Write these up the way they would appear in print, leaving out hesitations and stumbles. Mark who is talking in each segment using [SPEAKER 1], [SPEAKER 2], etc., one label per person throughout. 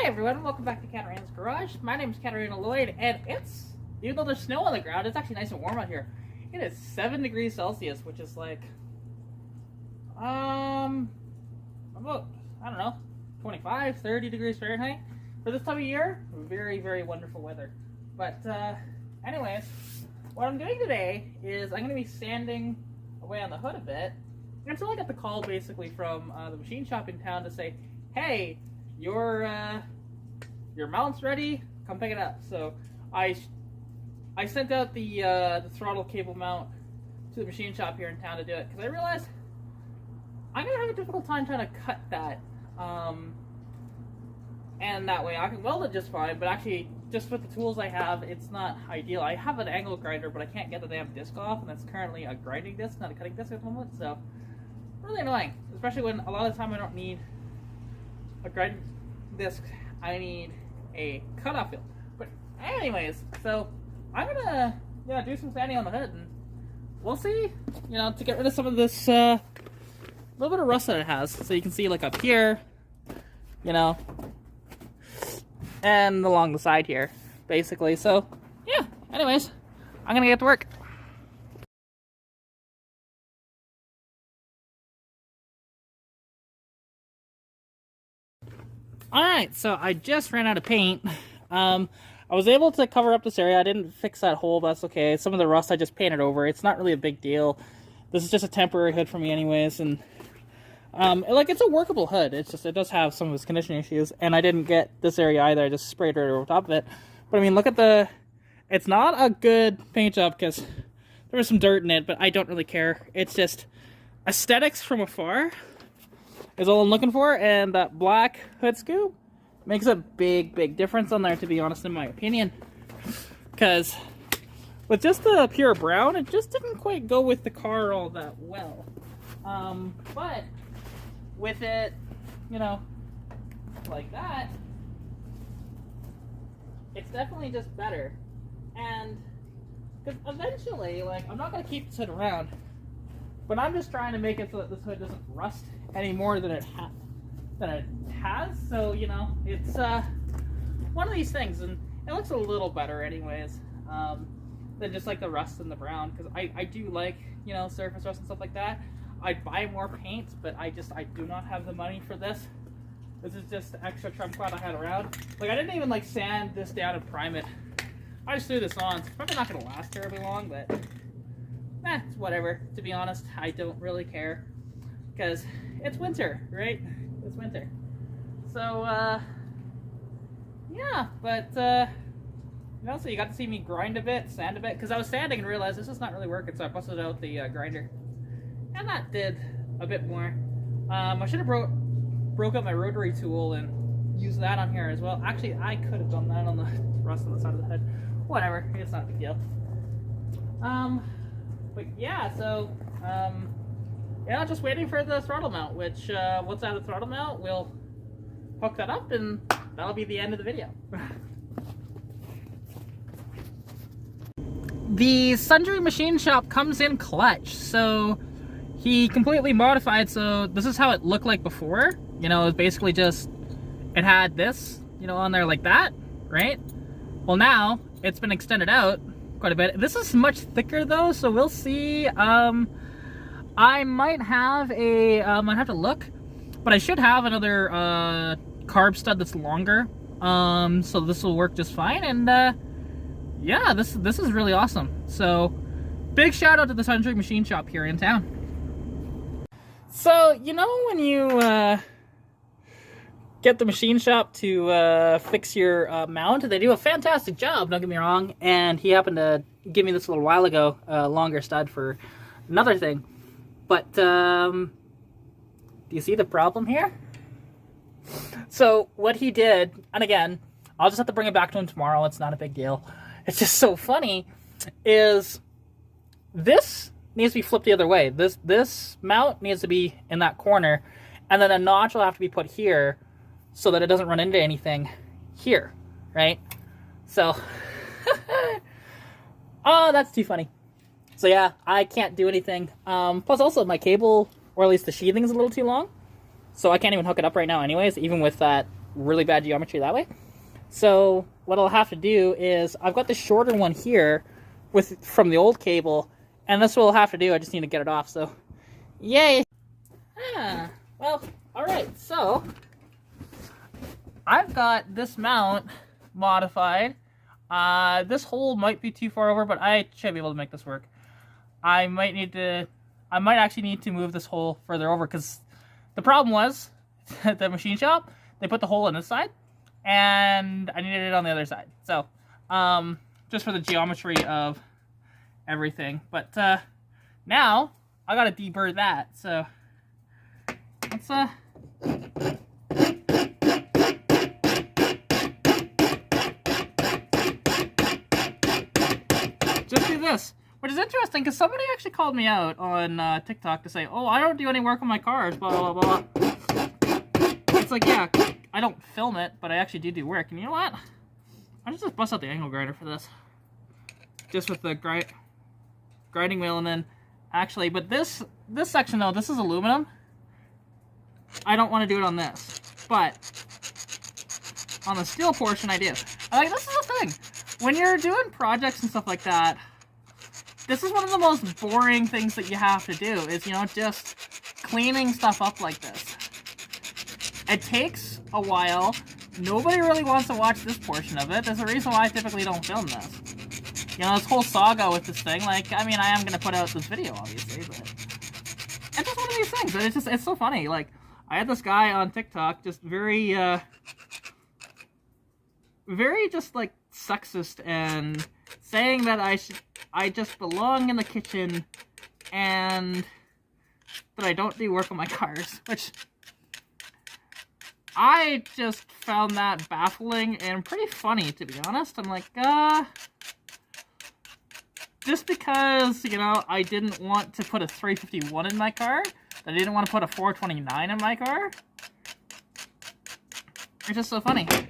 [SPEAKER 1] everyone, welcome back to Katarina's Garage. My name is Katarina Lloyd, and even though there's snow on the ground, it's actually nice and warm out here. It is 7 degrees Celsius, which is like, about, I don't know, 25, 30 degrees Fahrenheit. For this time of year, very, very wonderful weather. But, anyways, what I'm doing today is I'm going to be sanding away on the hood a bit. Until I got the call, basically, from the machine shop in town to say, hey, your mount's ready, come pick it up. So I sent out the throttle cable mount to the machine shop here in town to do it, because I realized I'm going to have a difficult time trying to cut that. And that way I can weld it just fine, but actually, just with the tools I have, it's not ideal. I have an angle grinder, but I can't get the damn disc off, and that's currently a grinding disc, not a cutting disc at the moment, so really annoying, especially when a lot of the time I don't need a grinding disc, I need a cutoff wheel. But anyways, so I'm gonna do some sanding on the hood, and we'll see, to get rid of some of this little bit of rust that it has. So you can see like up here, and along the side here, basically. So yeah, anyways, I'm gonna get to work. Alright, so I just ran out of paint. I was able to cover up this area. I didn't fix that hole, but that's okay. Some of the rust I just painted over. It's not really a big deal. This is just a temporary hood for me anyways, and it's a workable hood. It's just, it does have some of its condition issues, and I didn't get this area either. I just sprayed right over top of it. But I mean, look at it's not a good paint job because there was some dirt in it, but I don't really care. It's just aesthetics from afar is all I'm looking for, and that black hood scoop makes a big, big difference on there, to be honest, in my opinion. Because with just the pure brown, it just didn't quite go with the car all that well. But with it, like that, it's definitely just better. And because eventually, I'm not going to keep this hood around, but I'm just trying to make it so that this hood doesn't rust any more than it has. So, it's one of these things, and it looks a little better anyways, than just like the rust and the brown, because I do like, surface rust and stuff like that. I'd buy more paint, but I do not have the money for this. This is just the extra trump card I had around. I didn't even sand this down and prime it. I just threw this on. It's probably not going to last terribly long, but it's whatever. To be honest, I don't really care, because it's winter, right? It's winter. So, yeah, but, so you got to see me grind a bit, sand a bit, because I was sanding and realized this is not really working, so I busted out the grinder. And that did a bit more. I should have broke up my rotary tool and used that on here as well. Actually, I could have done that on the rust on the side of the head. Whatever, it's not a big deal. But yeah, so, just waiting for the throttle mount, which, once I have the throttle mount, we'll hook that up, and that'll be the end of the video. The Sundry Machine Shop comes in clutch, so he completely modified, so this is how it looked like before. It was basically just, it had this, on there like that, right? Well, now, it's been extended out quite a bit. This is much thicker though, so we'll see. I might have might have to look, but I should have another carb stud that's longer. So this will work just fine, and yeah, this is really awesome. So big shout out to the Sundry Machine Shop here in town. So when you get the machine shop to fix your mount, they do a fantastic job, don't get me wrong, and he happened to give me this a little while ago, a longer stud for another thing. But do you see the problem here? So what he did, and again, I'll just have to bring it back to him tomorrow, it's not a big deal. It's just so funny, is this needs to be flipped the other way. This mount needs to be in that corner, and then a notch will have to be put here so that it doesn't run into anything here, right? So, oh, that's too funny. So yeah, I can't do anything. Plus also my cable, or at least the sheathing, is a little too long, so I can't even hook it up right now anyways, even with that really bad geometry that way. So what I'll have to do is, I've got the shorter one here from the old cable, and that's what I'll have to do. I just need to get it off, so yay. Well, alright, so I've got this mount modified. This hole might be too far over, but I should be able to make this work. I might actually need to move this hole further over, because the problem was, at the machine shop, they put the hole on this side, and I needed it on the other side. So, just for the geometry of everything. But, now, I gotta deburr that, so, let's, just do this. Which is interesting, because somebody actually called me out on TikTok to say, oh, I don't do any work on my cars, blah, blah, blah. It's like, yeah, I don't film it, but I actually do work. And you know what? I just bust out the angle grinder for this. Just with the grinding wheel, and then, actually, but this section, though, this is aluminum. I don't want to do it on this. But, on the steel portion, I do. Like, this is the thing. When you're doing projects and stuff like that, this is one of the most boring things that you have to do, is, you know, just cleaning stuff up like this. It takes a while. Nobody really wants to watch this portion of it. There's a reason why I typically don't film this. You know, this whole saga with this thing, like, I mean, I am going to put out this video, obviously, but it's just one of these things, and it's so funny. Like, I had this guy on TikTok, just very just, like, sexist, and saying that I just belong in the kitchen, and that I don't do work on my cars, which I just found that baffling and pretty funny, to be honest. I'm like, just because, you know, I didn't want to put a 351 in my car, that I didn't want to put a 429 in my car, it's just so funny. There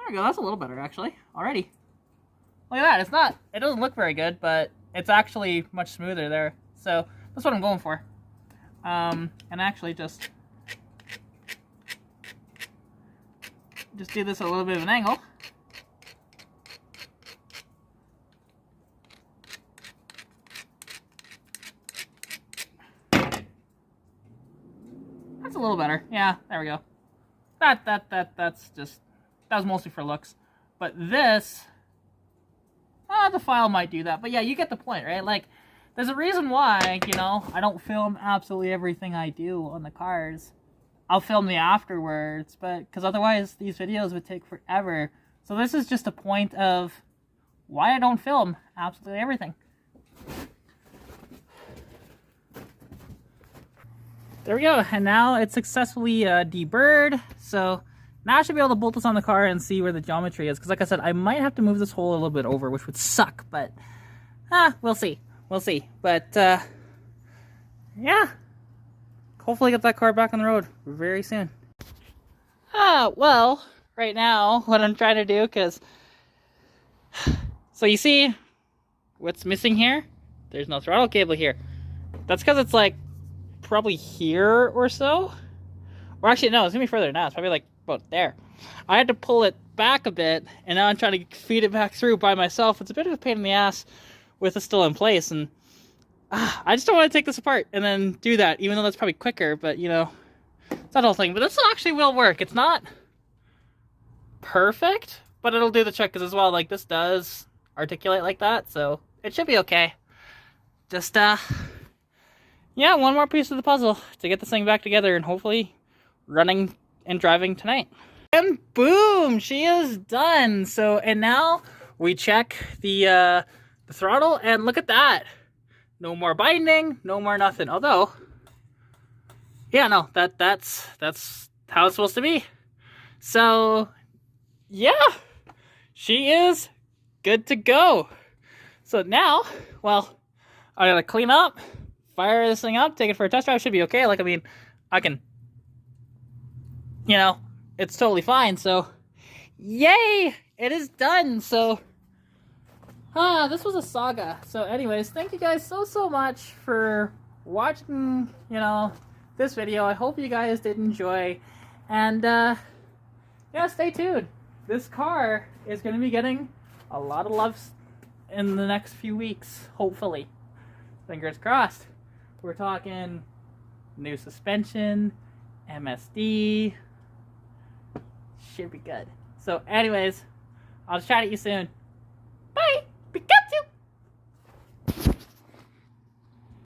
[SPEAKER 1] we go, that's a little better, actually, already. Look at that, it doesn't look very good, but it's actually much smoother there. So, that's what I'm going for. And actually just do this at a little bit of an angle. That's a little better. Yeah, there we go. That's just, that was mostly for looks. But this, the file might do that. But yeah, you get the point, right? Like, there's a reason why, you know, I don't film absolutely everything I do on the cars. I'll film the afterwards, but because otherwise these videos would take forever. So this is just a point of why I don't film absolutely everything. There we go, and now it's successfully deburred. So now I should be able to bolt this on the car and see where the geometry is. Because like I said, I might have to move this hole a little bit over, which would suck, but we'll see. We'll see. But yeah. Hopefully get that car back on the road very soon. Well, right now, what I'm trying to do, because... So you see what's missing here? There's no throttle cable here. That's because it's like probably here or so. Or actually, no, it's going to be further than that. It's probably like about there. I had to pull it back a bit, and now I'm trying to feed it back through by myself. It's a bit of a pain in the ass with it still in place, and I just don't want to take this apart and then do that, even though that's probably quicker, but, you know, it's that whole thing. But this actually will work. It's not perfect, but it'll do the trick, because as well, like, this does articulate like that, so it should be okay. Just, yeah, one more piece of the puzzle to get this thing back together and hopefully running and driving tonight. And boom, she is done. So, and now we check the throttle, and look at that. No more binding, no more nothing. Although, yeah, no, that's how it's supposed to be. So, yeah, she is good to go. So now, well, I gotta clean up, fire this thing up, take it for a test drive. Should be okay. Like, I mean, I can, you know, it's totally fine. So, yay, it is done. So, this was a saga. So anyways, thank you guys so much for watching, you know, this video. I hope you guys did enjoy. And, yeah, stay tuned. This car is going to be getting a lot of love in the next few weeks, hopefully. Fingers crossed. We're talking new suspension, MSD. Should be good. So anyways, I'll chat at you soon.